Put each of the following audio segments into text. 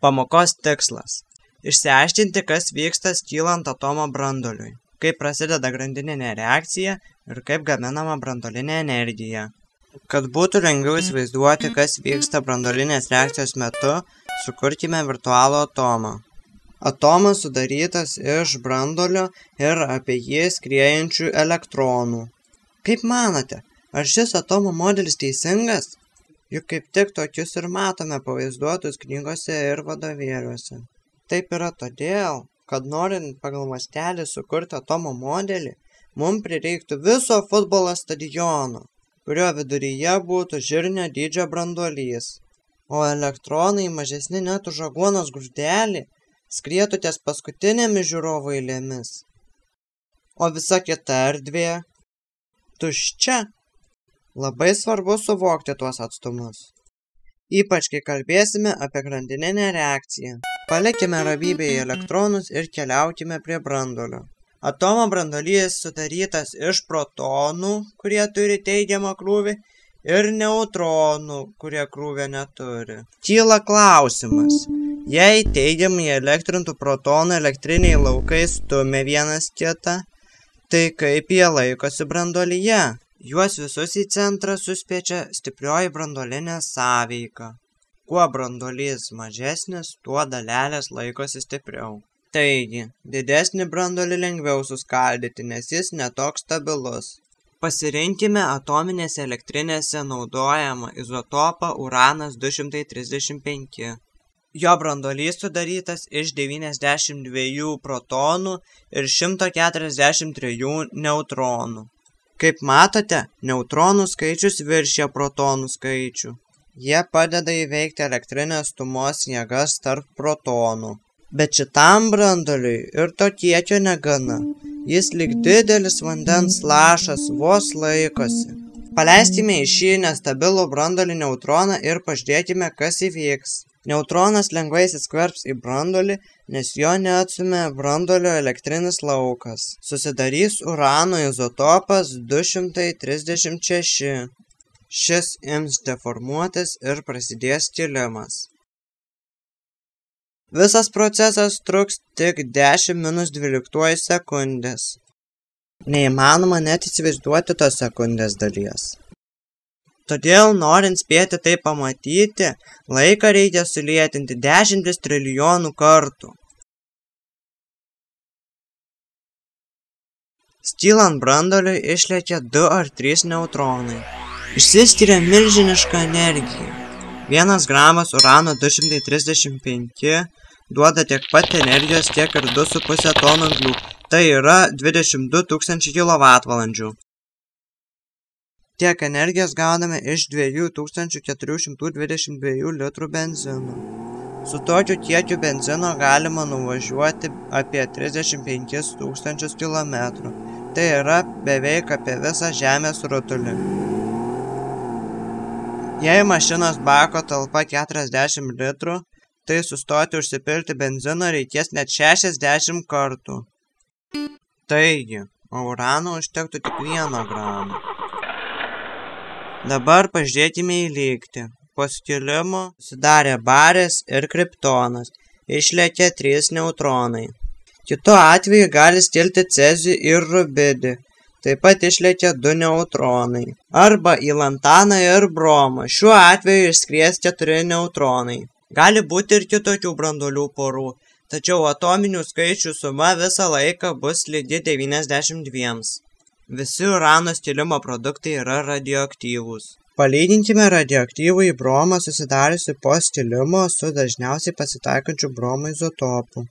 Pamokos tikslas – išsiaiškinti, kas vyksta skylant atomo branduoliui, kaip prasideda grandininė reakcija ir kaip gaminama branduolinė energija. Kad būtų lengviau įsivaizduoti, kas vyksta branduolinės reakcijos metu, sukurkime virtualų atomą. Atomas sudarytas iš branduolio ir apie jį skriejančių elektronų. Kaip manote, ar šis atomo modelis teisingas? Juk kaip tik tokius ir matome pavaizduotus knygose ir vadovėliuose. Taip yra todėl, kad norint pagal mastelį sukurti atomo modelį, mums prireiktų viso futbolo stadiono, kurio viduryje būtų žirnio dydžio branduolys, o elektronai mažesni net už aguonos grūdelį skrietų ties paskutinėmis žiūrovų eilėmis. O visa kita erdvė tuščia. Labai svarbu suvokti tuos atstumus. Ypač kai kalbėsime apie grandininę reakciją. Palikime ramybėje elektronus ir keliaukime prie branduolio. Atomo branduolys sudarytas iš protonų, kurie turi teigiamą krūvį, ir neutronų, kurie krūvio neturi. Kyla klausimas. Jei teigiamai elektrintų protonų elektriniai laukai stumia vienas kitą, tai kaip jie laikosi branduolyje? Juos visus į centrą suspiečia stiprioji branduolinė sąveika. Kuo branduolys mažesnis, tuo dalelės laikosi stipriau. Taigi, didesnį branduolį lengviau suskaldyti, nes jis netoks stabilus. Pasirinkime atominėse elektrinėse naudojamą izotopą uranas 235. Jo branduolys sudarytas iš 92 protonų ir 143 neutronų. Kaip matote, neutronų skaičius viršija protonų skaičių. Jie padeda įveikti elektrinės stūmos jėgas tarp protonų. Bet šitam branduoliui ir to kiekio negana. Jis lyg didelis vandens lašas vos laikosi. Paleiskime į šį nestabilų branduolį neutroną ir pažiūrėkime, kas įvyks. Neutronas lengvai įsiskverbs į branduolį, nes jo neatstumia branduolio elektrinis laukas. Susidarys urano izotopas 236. Šis ims deformuotis ir prasidės skilimas. Visas procesas truks tik 10-12 sekundės. Neįmanoma net įsivaizduoti tos sekundės dalies. Todėl, norint spėti tai pamatyti, laiką reikia sulėtinti 10 trilijonų kartų. Skylant branduoliui išlekia 2 ar 3 neutronai. Išsiskiria milžiniška energija. 1 gramas urano 235 duoda tiek pat energijos, kiek ir 2,5 tonų anglių. Tai yra 22 000 kWh. Tiek energijos gauname iš 2422 litrų benzino. Su tokiu kiekiu benzino galima nuvažiuoti apie 35 000 km. Tai yra beveik apie visą Žemės rutulį. Jei mašinos bako talpa 40 litrų, tai sustoti užsipilti benzino reikės net 60 kartų. Taigi, urano užtektų tik 1 gramo. Dabar pažiūrėkime į lygtį. Po skilimo susidarė baris ir kriptonas. Išlekia 3 neutronai. Kitu atveju gali skilti cezį ir rubidį. Taip pat išlekia 2 neutronai. Arba į lantaną ir bromą. Šiuo atveju išskries 4 neutronai. Gali būti ir kitokių branduolių porų, tačiau atominių skaičių suma visą laiką bus lygi 92. Visi urano skilimo produktai yra radioaktyvūs. Palyginkime radioaktyvų į bromą susidariusi po skilimo su dažniausiai pasitaikančiu bromo izotopu.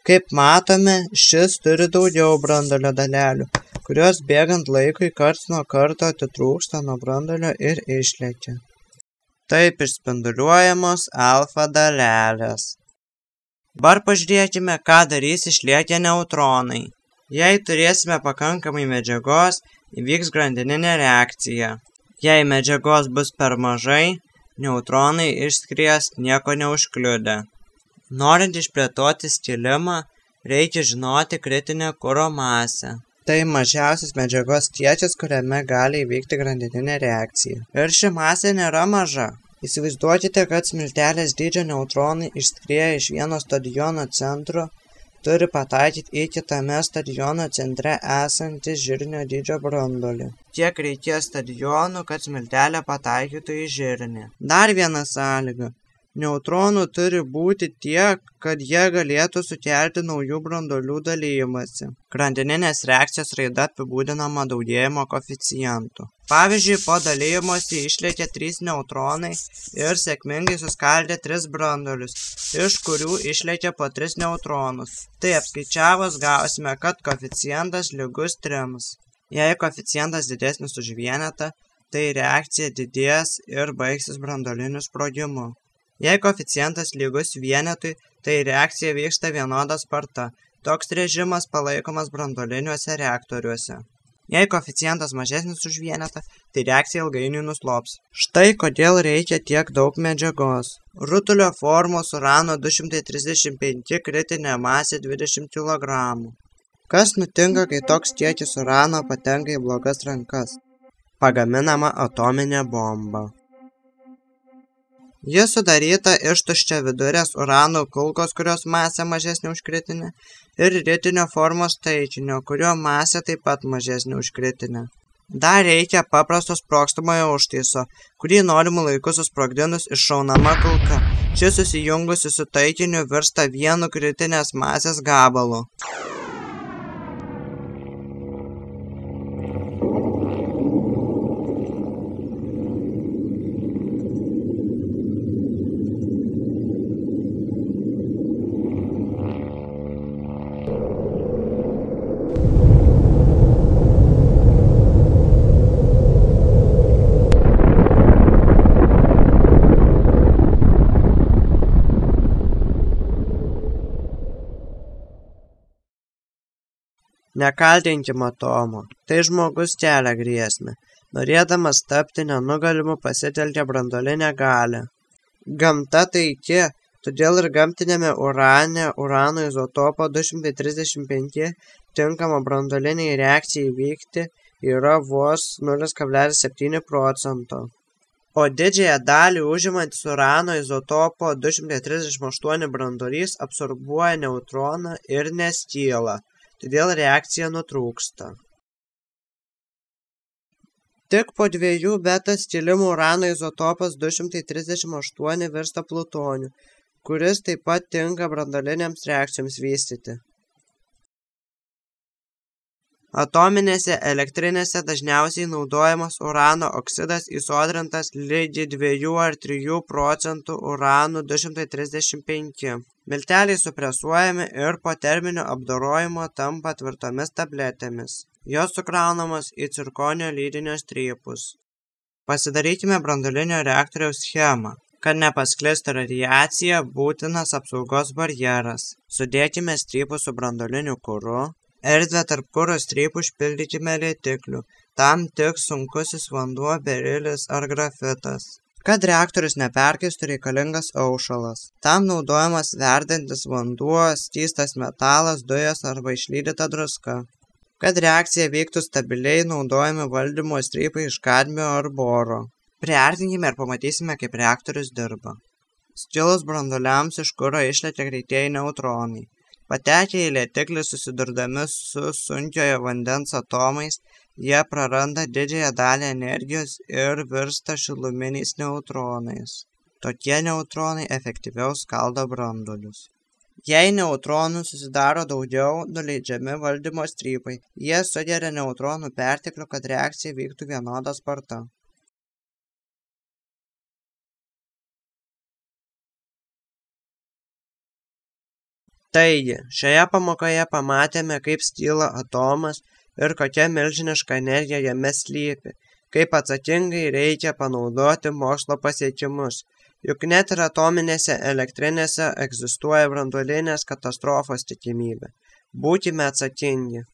Kaip matome, šis turi daugiau branduolio dalelių, kurios bėgant laikui karts nuo karto atitrūksta nuo branduolio ir išlekia. Taip išspinduliuojamos alfa dalelės. Dabar pažiūrėkime, ką darys išliekę neutronai. Jei turėsime pakankamai medžiagos, įvyks grandininė reakcija. Jei medžiagos bus per mažai, neutronai išskries nieko neužkliudę. Norint išplėtoti skilimą, reikia žinoti kritinę kuro masę. Tai mažiausias medžiagos kiekis, kuriame gali įvykti grandininė reakcija. Ir ši masė nėra maža. Įsivaizduokite, kad smiltelės dydžio neutronai išskrieję iš vieno stadiono centro turi pataikyti į kitame stadiono centre esantį žirnio dydžio branduolį. Tiek reikės stadionų, kad smiltelė pataikytų į žirnį. Dar viena sąlyga. Neutronų turi būti tiek, kad jie galėtų sukelti naujų branduolių dalijimąsi. Grandininės reakcijos raida apibūdinama daugėjimo koeficientu. Pavyzdžiui, po dalijimosi išlėkė 3 neutronai ir sėkmingai suskaldė 3 branduolius, iš kurių išlėkė po 3 neutronus. Tai apskaičiavus gausime, kad koeficientas lygus 3. Jei koeficientas didesnis už vienetą, tai reakcija didės ir baigsis branduoliniu sprogimu. Jei koeficientas lygus vienetui, tai reakcija vyksta vienoda sparta. Toks režimas palaikomas branduoliniuose reaktoriuose. Jei koeficientas mažesnis už vienetą, tai reakcija ilgainiui nuslops. Štai kodėl reikia tiek daug medžiagos. Rutulio formos urano 235 kritinė masė 20 kg. Kas nutinka, kai toks kiekis urano patenka į blogas rankas? Pagaminama atominė bomba. Ji sudaryta iš tuščiavidurės urano kulkos, kurios masė mažesnė už kritinę, ir ritinio formos taikinio, kurio masė taip pat mažesnė už kritinę. Dar reikia paprasto sprogstamojo užtaiso, kurį norimu laiku susprogdinus iššaunama kulka. Ši susijungusi su taikiniu virsta vienu kritinės masės gabalu. Nekaltinkim atomo. Tai žmogus kelia grėsmę. Norėdamas tapti nenugalimu pasitelkia branduolinę galią. Gamta taiki, todėl ir gamtinėme urane urano izotopo 235 tinkama branduoliniai reakcijai vykti yra vos 0,7%. O didžiąją dalį užimantis urano izotopo 238 branduolys absorbuoja neutroną ir neskyla. Todėl reakcija nutrūksta. Tik po 2 beta skilimų urano izotopas 238 virsta plutoniu, kuris taip pat tinka branduolinėms reakcijoms vystyti. Atominėse elektrinėse dažniausiai naudojamas urano oksidas įsodrintas lygiai 2 ar 3% uranu 235. Milteliai supresuojami ir po terminio apdorojimo tampa tvirtomis tabletėmis. Jos sukraunamos į cirkonio lydinio strypus. Pasidarykime branduolinio reaktoriaus schemą. Kad nepasklistų radiacija, būtinas apsaugos barjeras. Sudėkime strypus su branduoliniu kuru. Erdvę tarp kuro strypų užpildykime lietikliu. Tam tiks sunkusis vanduo, berilis ar grafitas. Kad reaktorius neperkaistų, reikalingas aušalas. Tam naudojamas verdantis vanduo, skystas metalas, dujos arba išlydyta druska. Kad reakcija vyktų stabiliai, naudojami valdymo strypai iš kadmio ar boro. Priartinkime ir pamatysime, kaip reaktorius dirba. Skilus branduoliams iš kuro išlekia greitieji neutronai. Patekę į lietiklį susidurdami su sunkiojo vandens atomais, jie praranda didžiąją dalį energijos ir virsta šiluminiais neutronais. Tokie neutronai efektyviau skaldo branduolius. Jei neutronų susidaro daugiau, nuleidžiami valdymo strypai. Jie sugeria neutronų perteklių, kad reakcija vyktų vienoda sparta. Taigi, šioje pamokoje pamatėme, kaip skyla atomas ir kokia milžiniška energija jame slypi, kaip atsakingai reikia panaudoti mokslo pasiekimus, juk net ir atominėse elektrinėse egzistuoja branduolinės katastrofos tikimybė. Būkime atsakingi.